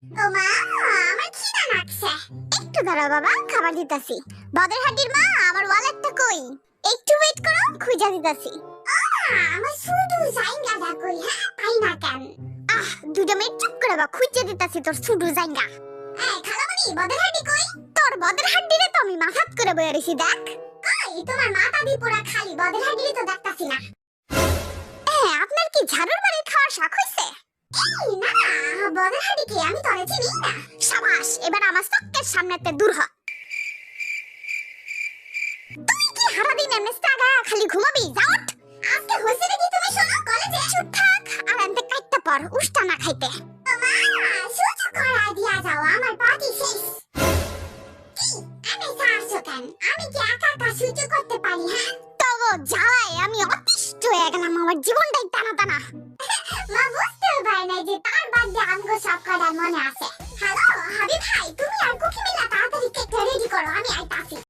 ও মা, আমার খিদা লাগছে। একটু দাঁড়াও বাবা, খাবার দিতাছি। বদের হাড্ডির মা, আমার ওয়ালেটটা কই? একটু ওয়েট করো, খুঁজা দিতাছি। আমার শুধু জাইঙ্গাটা কই? হ্যাঁ, পাই না কেন? দুটো মিনিট চুপ করে বা, খুঁজে দিতাছি তোর শুধু জাইঙ্গা। খালামণি, বদের হাড্ডি কই? তোর বদের হাড্ডিরে তো আমি মাথাত করে বইয়া রইছি, দেখ। কই তোমার মাথা দি পুরা খালি, বদের হাড্ডিরে তো দেখতাছি না। আপনার কি ঝাড়ুর বাড়ি খাওয়ার শখ হইছে? এই না, বদের হাড্ডি কি আমি তোরে চিনি না। শাবাশ, এবার আমার চোখের সামনেতে দূর হ। তুই কি সারাদিন এমনি স্টাগা খালি ঘুমাবি? যাও উঠ। আজকে হইছে নাকি তুমি শোনো কলেজে? চুপ থাক আর এনতে কাটতে পার, উষ্টা না খাইতে। মা, সুযোগ করা দিয়া যাও, আমার পার্টি শেষ। কি আমি সারছো কেন? আমি কি একা একা সহ্য করতে পারি? হ্যাঁ, তবু জ্বালায় আমি অতিষ্ঠ হয়ে গেলাম, আমার জীবনটাই টানা টানা। মা বুঝতে পারে না যে তার বাদে আমগো সব করার মনে আছে।